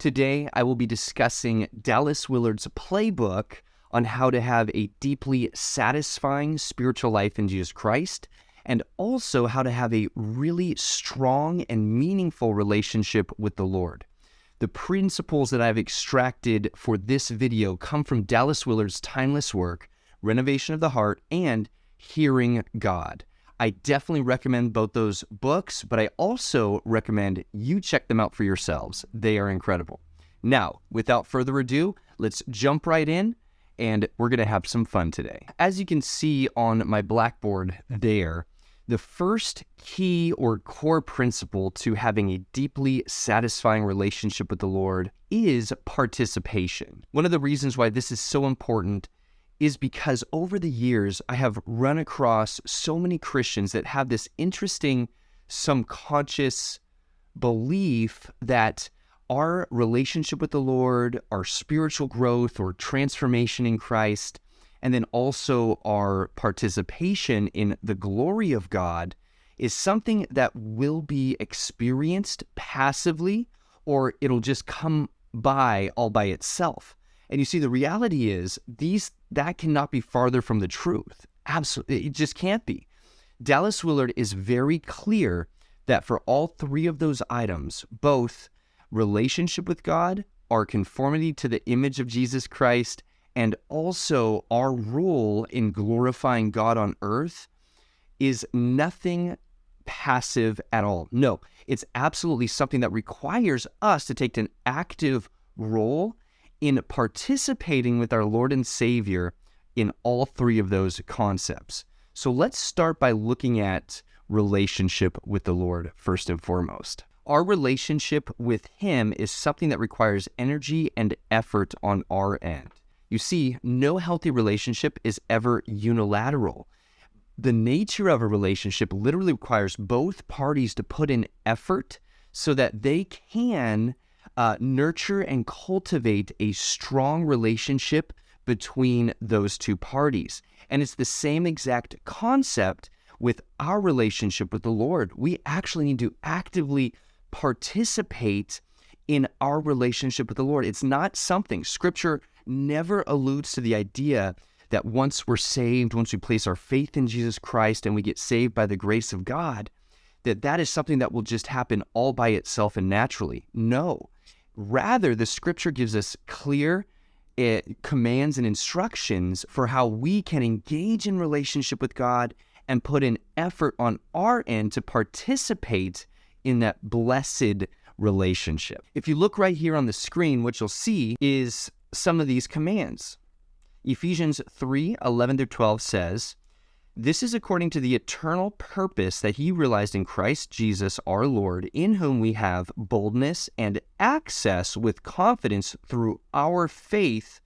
Today, I will be discussing Dallas Willard's Playbook on how to have a deeply satisfying spiritual life in Jesus Christ, and also how to have a really strong and meaningful relationship with the Lord. The principles that I've extracted for this video come from Dallas Willard's timeless work, Renovation of the Heart, and Hearing God. I definitely recommend both those books, but I also recommend you check them out for yourselves. They are incredible. Now, without further ado, let's jump right in, and we're going to have some fun today. As you can see on my blackboard there, the first key or core principle to having a deeply satisfying relationship with the Lord is participation. One of the reasons why this is so important is because over the years, I have run across so many Christians that have this interesting subconscious belief that our relationship with the Lord, our spiritual growth or transformation in Christ, and then also our participation in the glory of God is something that will be experienced passively, or it'll just come by all by itself. And you see, the reality is that cannot be farther from the truth. Absolutely, it just can't be. Dallas Willard is very clear that for all three of those items, both relationship with God, our conformity to the image of Jesus Christ, and also our role in glorifying God on earth, is nothing passive at all. No, it's absolutely something that requires us to take an active role in participating with our Lord and Savior in all three of those concepts. So let's start by looking at relationship with the Lord first and foremost. Our relationship with Him is something that requires energy and effort on our end. You see, no healthy relationship is ever unilateral. The nature of a relationship literally requires both parties to put in effort so that they can nurture and cultivate a strong relationship between those two parties. And it's the same exact concept with our relationship with the Lord. We actually need to actively participate in our relationship with the Lord. It's not something, Scripture never alludes to the idea that once we're saved, once we place our faith in Jesus Christ and we get saved by the grace of God, that is something that will just happen all by itself and naturally. No. Rather, the Scripture gives us clear commands and instructions for how we can engage in relationship with God and put in effort on our end to participate in that blessed relationship. If you look right here on the screen, what you'll see is some of these commands. Ephesians 3:11-12 says, "This is according to the eternal purpose that He realized in Christ Jesus our Lord, in whom we have boldness and access with confidence through our faith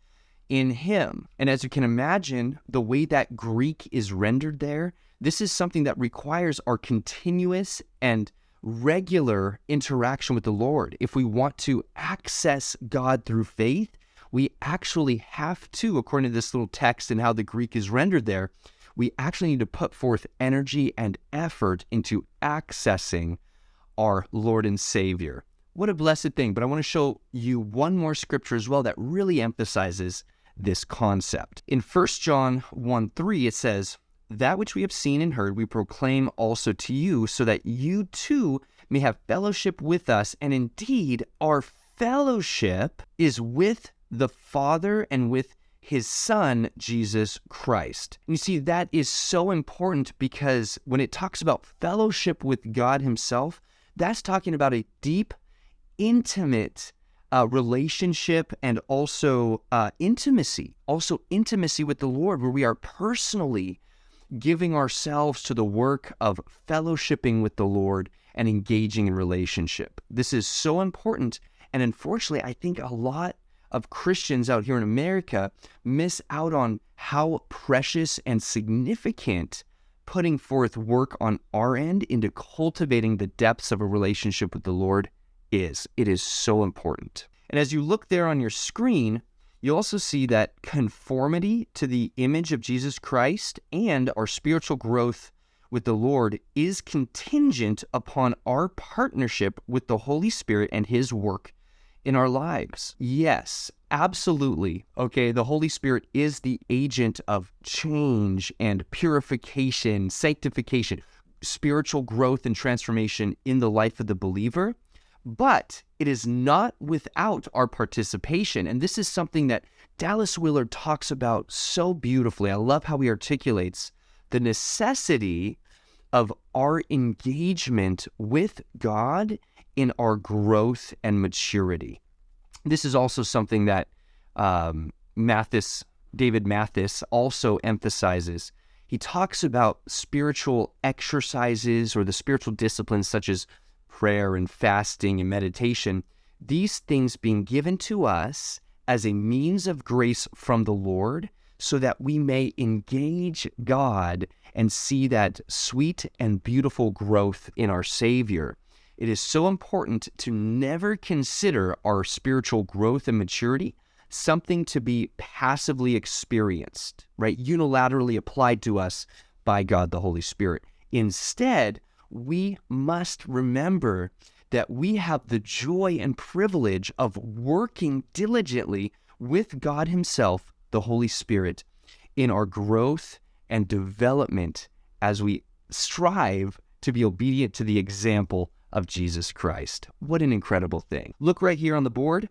in Him." And as you can imagine, the way that Greek is rendered there, this is something that requires our continuous and regular interaction with the Lord. If we want to access God through faith, we actually have to, according to this little text and how the Greek is rendered there, we actually need to put forth energy and effort into accessing our Lord and Savior. What a blessed thing. But I want to show you one more scripture as well that really emphasizes this concept. In 1 John 1:3, it says, "That which we have seen and heard we proclaim also to you, so that you too may have fellowship with us. And indeed, our fellowship is with the Father and with His Son, Jesus Christ." And you see, that is so important because when it talks about fellowship with God Himself, that's talking about a deep, intimate relationship and also intimacy with the Lord, where we are personally giving ourselves to the work of fellowshipping with the Lord and engaging in relationship. This is so important, and unfortunately, I think a lot of Christians out here in America miss out on how precious and significant putting forth work on our end into cultivating the depths of a relationship with the Lord is. It is so important. And as you look there on your screen, you also see that conformity to the image of Jesus Christ and our spiritual growth with the Lord is contingent upon our partnership with the Holy Spirit and His work in our lives. Yes, absolutely. Okay, the Holy Spirit is the agent of change and purification, sanctification, spiritual growth and transformation in the life of the believer. But it is not without our participation. And this is something that Dallas Willard talks about so beautifully. I love how he articulates the necessity of our engagement with God in our growth and maturity. This is also something that David Mathis also emphasizes. He talks about spiritual exercises or the spiritual disciplines such as prayer and fasting and meditation, these things being given to us as a means of grace from the Lord so that we may engage God and see that sweet and beautiful growth in our Savior. It is so important to never consider our spiritual growth and maturity something to be passively experienced, right? Unilaterally applied to us by God the Holy Spirit. Instead, we must remember that we have the joy and privilege of working diligently with God Himself, the Holy Spirit, in our growth and development as we strive to be obedient to the example of Jesus Christ. What an incredible thing. Look right here on the board.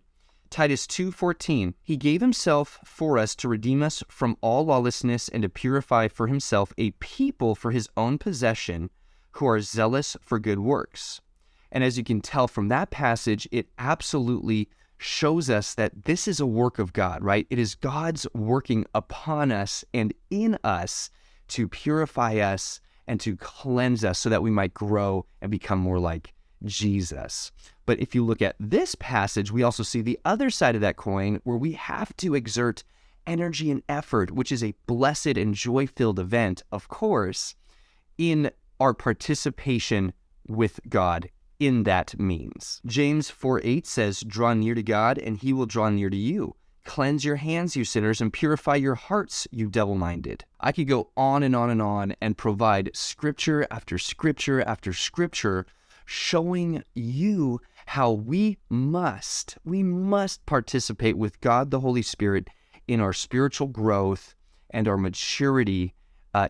Titus 2:14, He gave Himself for us to redeem us from all lawlessness and to purify for Himself a people for His own possession who are zealous for good works. And as you can tell from that passage, it absolutely shows us that this is a work of God, right? It is God's working upon us and in us to purify us and to cleanse us so that we might grow and become more like Jesus. But if you look at this passage, we also see the other side of that coin where we have to exert energy and effort, which is a blessed and joy-filled event, of course, in our participation with God in that means. James 4:8 says, Draw near to God, and He will draw near to you. Cleanse your hands, you sinners, and purify your hearts, you double-minded. I could go on and on and on and provide scripture after scripture after scripture showing you how we must participate with God the Holy Spirit in our spiritual growth and our maturity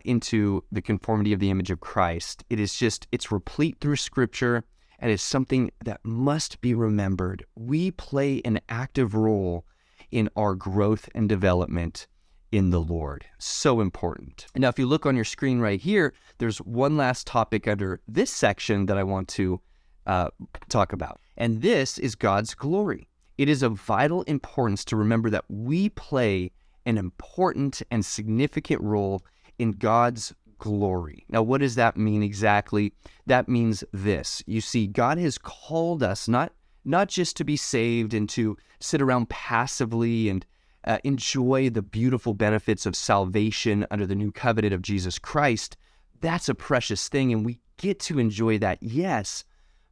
into the conformity of the image of Christ. It's replete through Scripture, and it's something that must be remembered. We play an active role in our growth and development in the Lord. So important. And now, if you look on your screen right here, there's one last topic under this section that I want to talk about. And this is God's glory. It is of vital importance to remember that we play an important and significant role in God's glory. Now, what does that mean exactly? That means this. You see, God has called us not just to be saved and to sit around passively and enjoy the beautiful benefits of salvation under the new covenant of Jesus Christ. That's a precious thing, and we get to enjoy that, yes,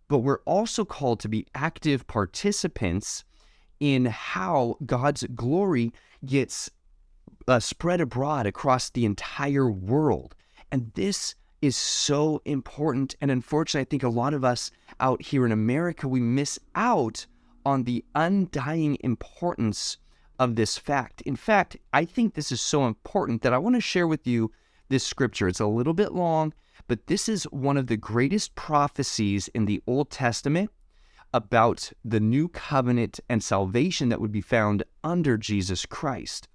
but we're also called to be active participants in how God's glory gets spread abroad across the entire world. And this is so important. And unfortunately, I think a lot of us out here in America, we miss out on the undying importance of this fact. In fact, I think this is so important that I want to share with you this scripture. It's a little bit long, but this is one of the greatest prophecies in the Old Testament about the new covenant and salvation that would be found under Jesus Christ.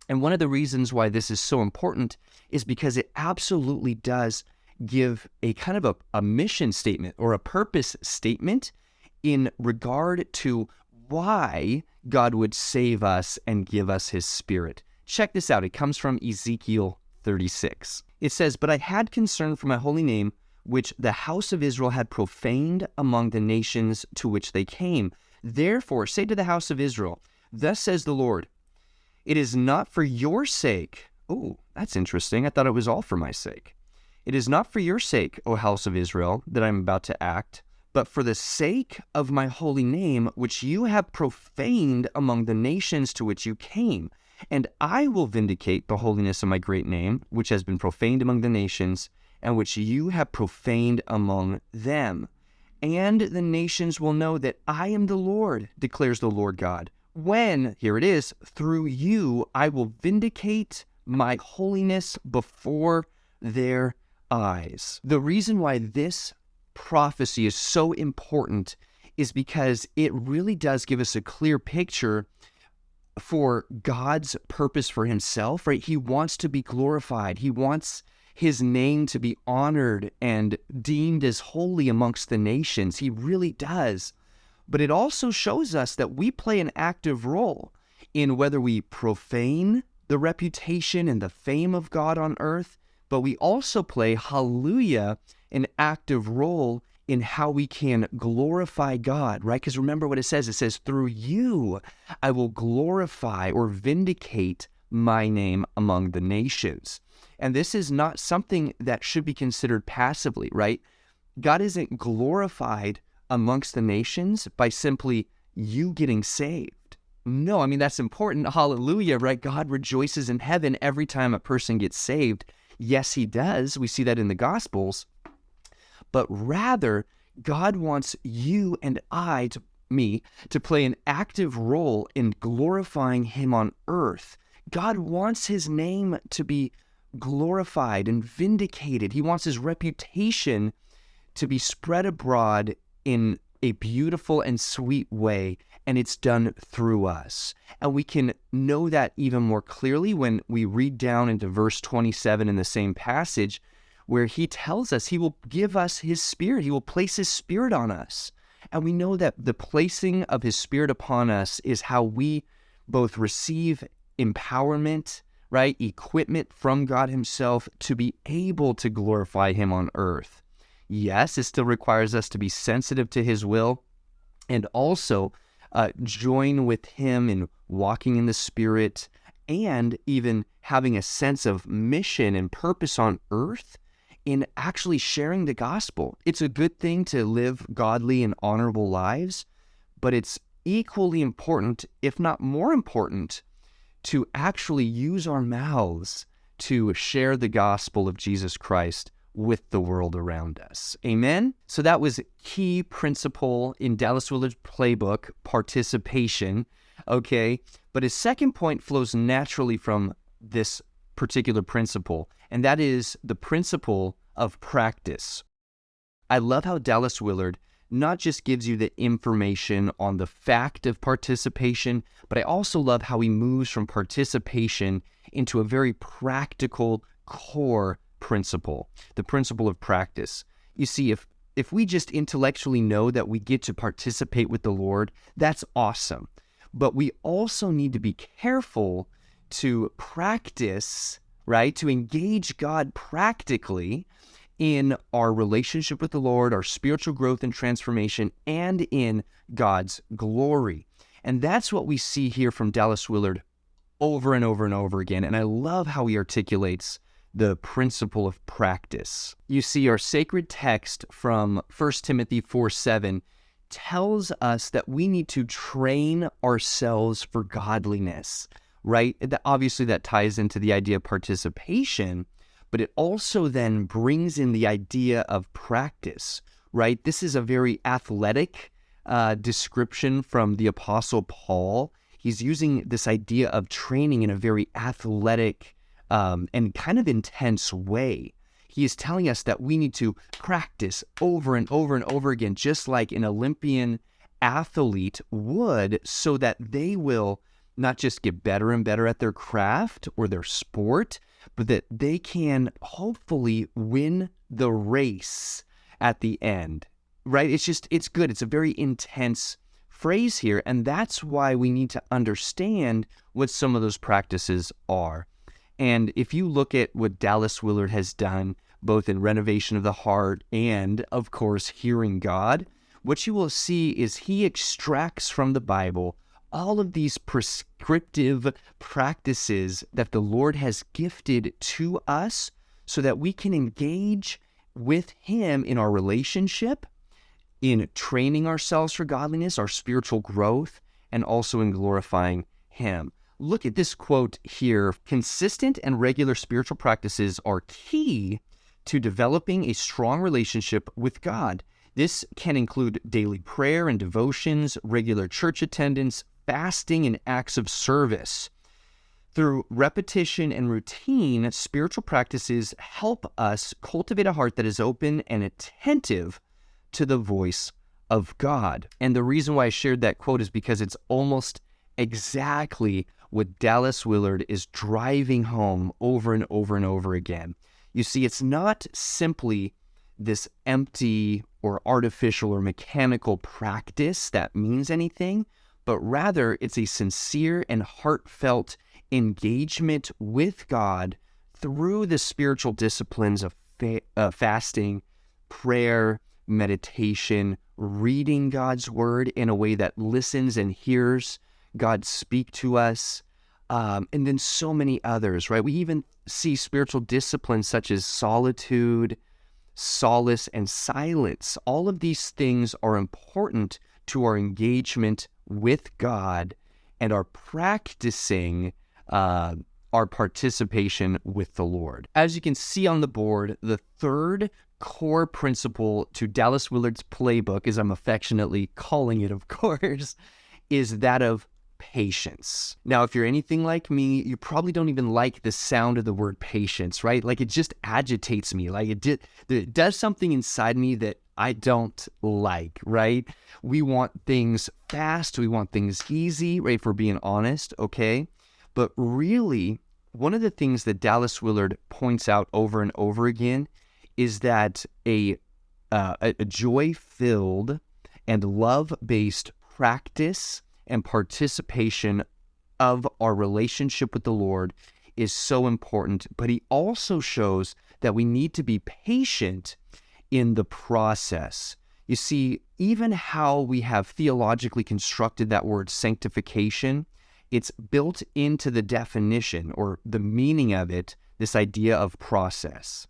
And one of the reasons why this is so important is because it absolutely does give a kind of a mission statement or a purpose statement in regard to why God would save us and give us His Spirit. Check this out. It comes from Ezekiel 36. It says, But I had concern for my holy name, which the house of Israel had profaned among the nations to which they came. Therefore, say to the house of Israel, Thus says the Lord, it is not for your sake. Oh, that's interesting. I thought it was all for my sake. It is not for your sake, O house of Israel, that I am about to act, but for the sake of my holy name, which you have profaned among the nations to which you came. And I will vindicate the holiness of my great name, which has been profaned among the nations, and which you have profaned among them. And the nations will know that I am the Lord, declares the Lord God. When, here it is, through you I will vindicate my holiness before their eyes. The reason why this prophecy is so important is because it really does give us a clear picture for God's purpose for himself, right? He wants to be glorified. He wants his name to be honored and deemed as holy amongst the nations. He really does. But it also shows us that we play an active role in whether we profane the reputation and the fame of God on earth, but we also play, hallelujah, an active role in how we can glorify God, right? Because remember what it says. It says, through you, I will glorify or vindicate my name among the nations. And this is not something that should be considered passively, right? God isn't glorified amongst the nations by simply you getting saved. No, I mean, that's important. Hallelujah, right? God rejoices in heaven every time a person gets saved. Yes, he does. We see that in the Gospels. But rather, God wants you and me, to play an active role in glorifying him on earth. God wants his name to be glorified and vindicated. He wants his reputation to be spread abroad in a beautiful and sweet way, and it's done through us. And we can know that even more clearly when we read down into verse 27 in the same passage, where he tells us he will give us his Spirit. He will place his Spirit on us. And we know that the placing of his Spirit upon us is how we both receive empowerment, right? Equipment from God himself to be able to glorify him on earth. Yes, it still requires us to be sensitive to his will and also join with him in walking in the Spirit and even having a sense of mission and purpose on earth in actually sharing the gospel. It's a good thing to live godly and honorable lives, but it's equally important, if not more important, to actually use our mouths to share the gospel of Jesus Christ with the world around us. Amen? So that was a key principle in Dallas Willard's playbook, participation, okay? But his second point flows naturally from this particular principle, and that is the principle of practice. I love how Dallas Willard not just gives you the information on the fact of participation, but I also love how he moves from participation into a very practical core principle, the principle of practice. You see, if we just intellectually know that we get to participate with the Lord, that's awesome. But we also need to be careful to practice, right? To engage God practically in our relationship with the Lord, our spiritual growth and transformation, and in God's glory. And that's what we see here from Dallas Willard over and over and over again. And I love how he articulates the principle of practice. You see, our sacred text from 1 Timothy 4:7 tells us that we need to train ourselves for godliness, right? Obviously, that ties into the idea of participation, but it also then brings in the idea of practice, right? This is a very athletic description from the Apostle Paul. He's using this idea of training in a very athletic and kind of intense way. He is telling us that we need to practice over and over and over again, just like an Olympian athlete would, so that they will not just get better and better at their craft or their sport, but that they can hopefully win the race at the end, right? It's good. It's a very intense phrase here, and that's why we need to understand what some of those practices are. And if you look at what Dallas Willard has done, both in Renovation of the Heart and, of course, Hearing God, what you will see is he extracts from the Bible all of these prescriptive practices that the Lord has gifted to us so that we can engage with him in our relationship, in training ourselves for godliness, our spiritual growth, and also in glorifying him. Look at this quote here. Consistent and regular spiritual practices are key to developing a strong relationship with God. This can include daily prayer and devotions, regular church attendance, fasting, and acts of service. Through repetition and routine, spiritual practices help us cultivate a heart that is open and attentive to the voice of God. And the reason why I shared that quote is because it's almost exactly what Dallas Willard is driving home over and over and over again. You see, it's not simply this empty or artificial or mechanical practice that means anything, but rather it's a sincere and heartfelt engagement with God through the spiritual disciplines of fasting, prayer, meditation, reading God's word in a way that listens and hears God speak to us, and then so many others, right? We even see spiritual disciplines such as solitude, solace, and silence. All of these things are important to our engagement with God and our practicing our participation with the Lord. As you can see on the board, the third core principle to Dallas Willard's playbook, as I'm affectionately calling it, of course, is that of patience. Now, if you're anything like me, you probably don't even like the sound of the word patience, right? Like, it just agitates me. Like, it does something inside me that I don't like, right? We want things fast. We want things easy, right? If we're being honest, okay? But really, one of the things that Dallas Willard points out over and over again is that a joy-filled and love-based practice and participation of our relationship with the Lord is so important. But he also shows that we need to be patient in the process. You see, even how we have theologically constructed that word sanctification, it's built into the definition or the meaning of it, this idea of process.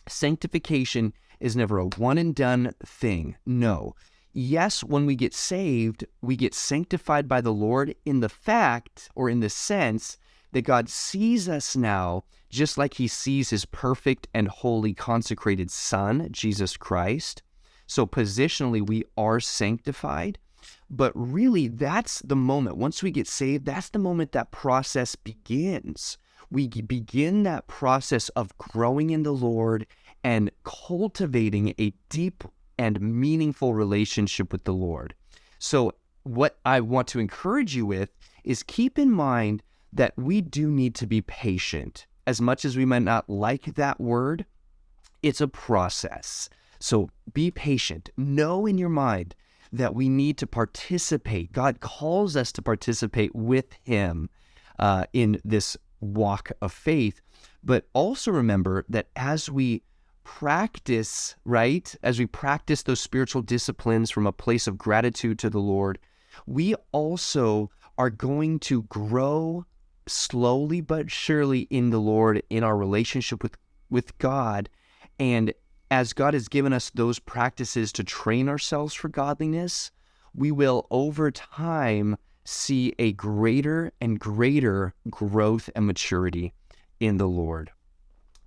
Sanctification is never a one and done thing. No. Yes, when we get saved, we get sanctified by the Lord in the fact or in the sense that God sees us now just like he sees his perfect and holy consecrated Son, Jesus Christ. So positionally, we are sanctified. But really, that's the moment. Once we get saved, that's the moment that process begins. We begin that process of growing in the Lord and cultivating a deep and meaningful relationship with the Lord. So what I want to encourage you with is keep in mind that we do need to be patient. As much as we might not like that word, it's a process. So be patient. Know in your mind that we need to participate. God calls us to participate with him in this walk of faith. But also remember that as we practice, right? As we practice those spiritual disciplines from a place of gratitude to the Lord, we also are going to grow slowly but surely in the Lord, in our relationship with God. And as God has given us those practices to train ourselves for godliness, we will over time see a greater and greater growth and maturity in the Lord.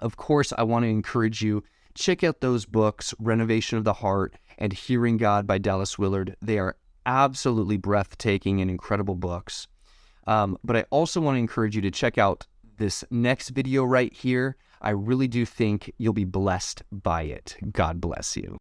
Of course, I want to encourage you, check out those books, Renovation of the Heart and Hearing God by Dallas Willard. They are absolutely breathtaking and incredible books. But I also want to encourage you to check out this next video right here. I really do think you'll be blessed by it. God bless you.